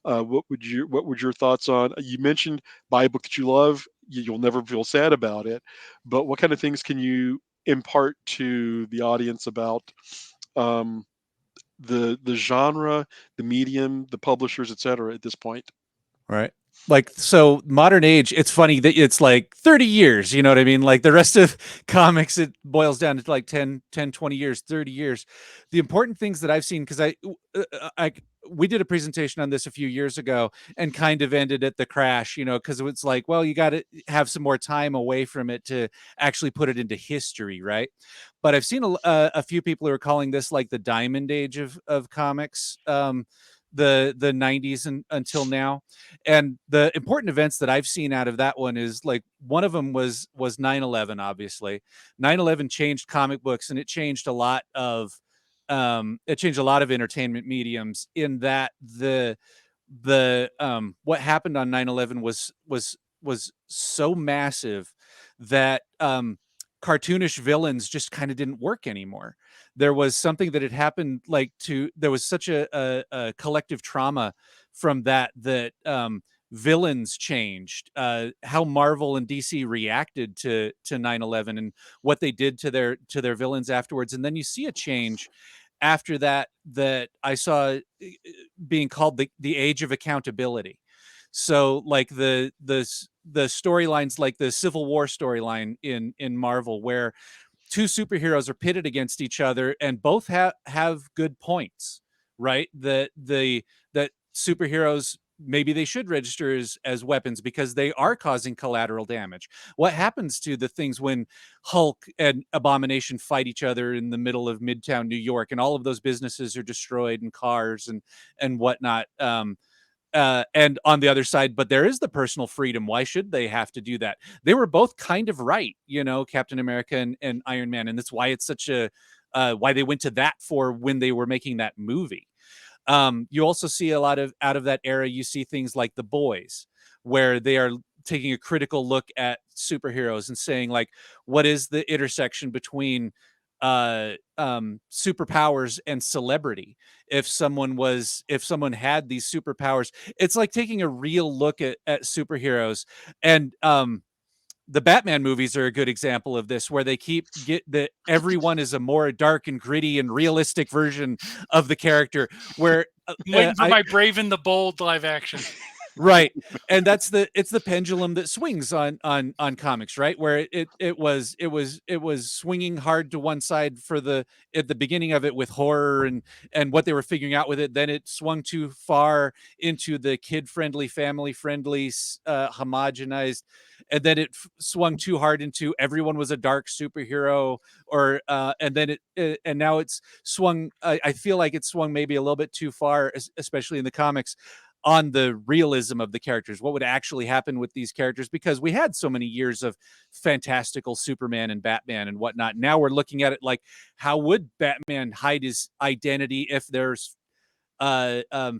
what would your thoughts on? You mentioned buy a book that you love. You'll never feel sad about it. But what kind of things can you impart to the audience about um, the genre, the medium, the publishers, etc. At this point? Right. Like, so modern age, it's funny that it's like 30 years, you know what I mean? Like the rest of comics, it boils down to like 20 years, 30 years. The important things that I've seen, because we did a presentation on this a few years ago and kind of ended at the crash, because it's like, well, you got to have some more time away from it to actually put it into history, right? But I've seen a few people who are calling this like the diamond age of comics, the 90s and until now. And the important events that I've seen out of that one is, like, one of them was 9/11. Obviously 9/11 changed comic books, and it changed a lot of entertainment mediums, in that the what happened on 9/11 was so massive that cartoonish villains just kind of didn't work anymore. There was something that had happened, like, there was such a collective trauma from that villains changed. How Marvel and DC reacted to 9/11 and what they did to their villains afterwards. And then you see a change after that I saw being called the age of accountability. So, like, the storylines, like the Civil War storyline in Marvel, where two superheroes are pitted against each other and both have good points, right? That superheroes, maybe they should register as weapons because they are causing collateral damage. What happens to the things when Hulk and Abomination fight each other in the middle of Midtown New York, and all of those businesses are destroyed, and cars and whatnot? And on the other side, but there is the personal freedom. Why should they have to do that? They were both kind of right, Captain America and Iron Man, and that's why it's such a why they went to that for when they were making that movie. You also see a lot of, out of that era, you see things like The Boys, where they are taking a critical look at superheroes and saying, like, what is the intersection between superpowers and celebrity? If someone had these superpowers, it's like taking a real look at superheroes. And the Batman movies are a good example of this, where they get that everyone is a more dark and gritty and realistic version of the character. Where I'm waiting for my Brave and the Bold live action. right, and it's the pendulum that swings on comics, right? Where it was swinging hard to one side for at the beginning of it with horror and what they were figuring out with it. Then it swung too far into the kid friendly, family friendly, homogenized, and then it swung too hard into everyone was a dark superhero, or and then and now it's swung. I feel like it swung maybe a little bit too far, especially in the comics, on the realism of the characters, what would actually happen with these characters, because we had so many years of fantastical Superman and Batman and whatnot. Now we're looking at it like, how would Batman hide his identity if there's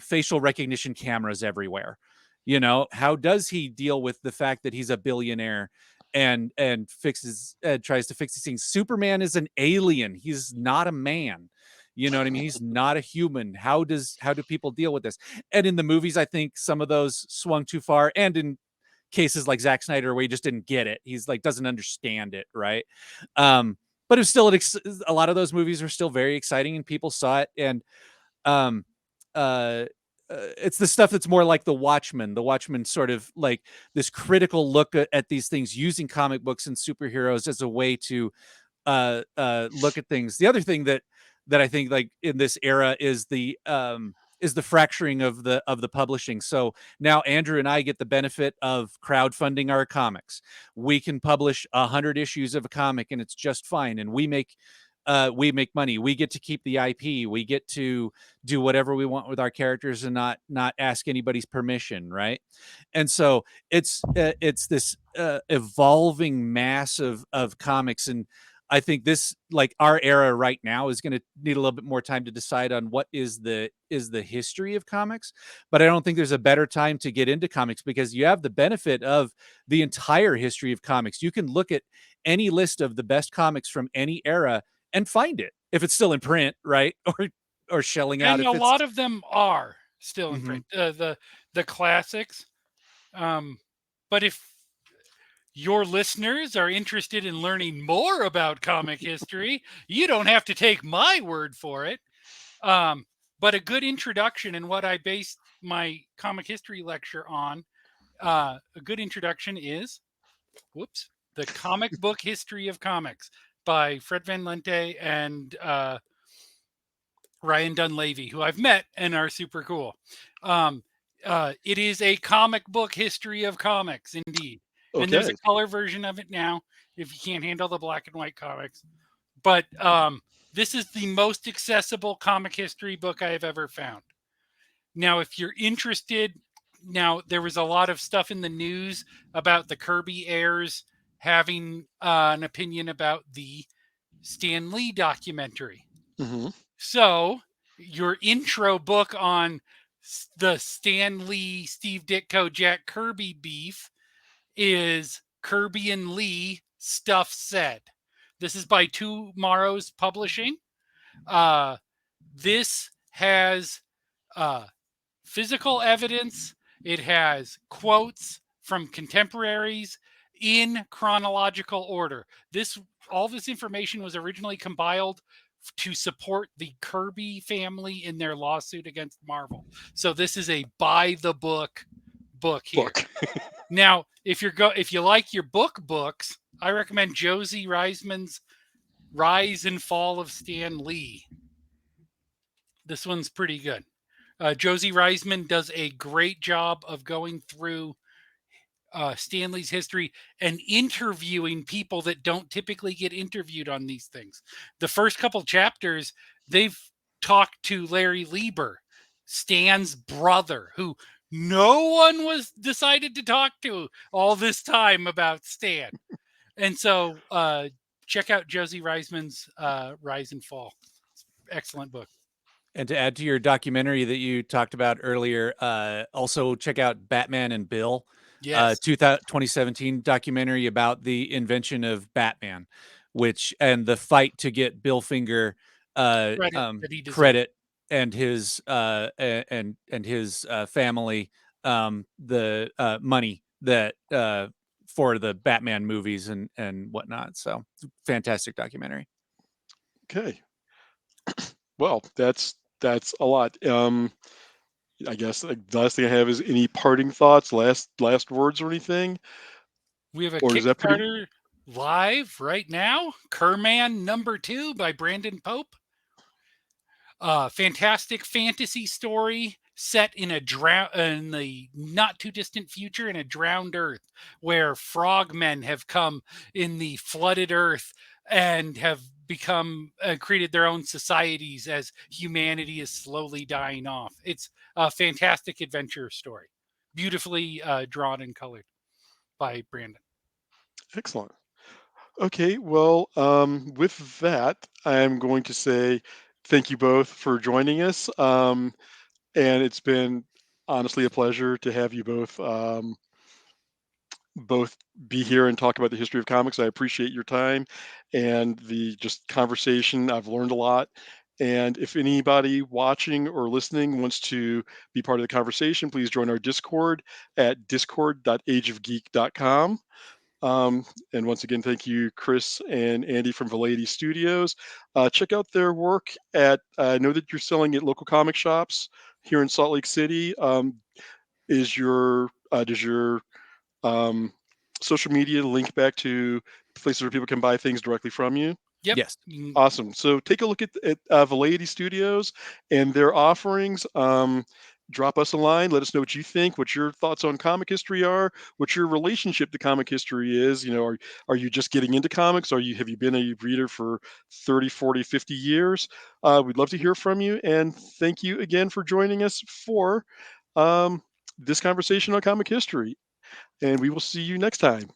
facial recognition cameras everywhere? You know, how does he deal with the fact that he's a billionaire and tries to fix these things? Superman is an alien. He's not a man. You know what I mean? He's not a human. How do people deal with this? And in the movies, I think some of those swung too far. And in cases like Zack Snyder, where he just didn't get it, he's like doesn't understand it, right? But it's still a lot of those movies are still very exciting, and people saw it. And um, it's the stuff that's more like The Watchmen. The Watchmen sort of like this critical look at these things, using comic books and superheroes as a way to look at things. The other thing that I think, like, in this era is the fracturing of the publishing. So now Andrew and I get the benefit of crowdfunding our comics. We can publish 100 issues of a comic and it's just fine, and we make money. We get to keep the IP. We get to do whatever we want with our characters and not ask anybody's permission, right? And so it's this evolving mass of comics. And I think this, like, our era right now is going to need a little bit more time to decide on what is the history of comics. But I don't think there's a better time to get into comics, because you have the benefit of the entire history of comics. You can look at any list of the best comics from any era and find it if it's still in print, right? Or shelling out And if a it's lot of them are still in Mhm. print. The classics. But if your listeners are interested in learning more about comic history, you don't have to take my word for it. But a good introduction, and what I based my comic history lecture on, a good introduction is, The Comic Book History of Comics by Fred Van Lente and Ryan Dunleavy, who I've met and are super cool. It is a comic book history of comics, indeed. And there's Okay. a color version of it now if you can't handle the black and white comics. But this is the most accessible comic history book I have ever found. Now, if you're interested, now there was a lot of stuff in the news about the Kirby heirs having an opinion about the Stan Lee documentary. Hmm. So, your intro book on the Stan Lee, Steve Ditko, Jack Kirby beef is Kirby and Lee Stuff Said. This is by Tomorrow's Publishing. This has physical evidence. It has quotes from contemporaries in chronological order. All this information was originally compiled to support the Kirby family in their lawsuit against Marvel. So this is a by the book here. Book. Now, if you like your books, I recommend Josie Reisman's Rise and Fall of Stan Lee. This one's pretty good. Josie Reisman does a great job of going through Stan Lee's history and interviewing people that don't typically get interviewed on these things. The first couple chapters, they've talked to Larry Lieber, Stan's brother, who no one was decided to talk to all this time about Stan. And so check out Josie Reisman's Rise and Fall. Excellent book. And to add to your documentary that you talked about earlier, also check out Batman and Bill. Yes. 2017 documentary about the invention of Batman, and the fight to get Bill Finger Credit that he deserved. credit and his and his family the money that for the Batman movies and whatnot. So fantastic documentary. Okay. Well, that's a lot. I guess the last thing I have is any parting thoughts, last words or anything, We have a or is that pretty? Kickstarter live right now. Kerman #2 by Brandon Pope. Fantastic fantasy story set in in the not too distant future in a drowned Earth, where frogmen have come in the flooded Earth and have become created their own societies as humanity is slowly dying off. It's a fantastic adventure story, beautifully drawn and colored by Brandon. Excellent. Okay, well, with that, I'm going to say thank you both for joining us. And it's been honestly a pleasure to have you both be here and talk about the history of comics. I appreciate your time and the just conversation. I've learned a lot. And if anybody watching or listening wants to be part of the conversation, please join our Discord at discord.ageofgeek.com. And once again, thank you, Chris and Andy from Velleity Studios. Check out their work I know that you're selling at local comic shops here in Salt Lake City. Does your um, social media link back to places where people can buy things directly from you? Yep. Yes. Awesome. So take a look at Velleity Studios and their offerings. Drop us a line. Let us know what you think, what your thoughts on comic history are, what your relationship to comic history is. Are you just getting into comics? Have you been a reader for 30, 40, 50 years? We'd love to hear from you. And thank you again for joining us for um, this conversation on comic history. And we will see you next time.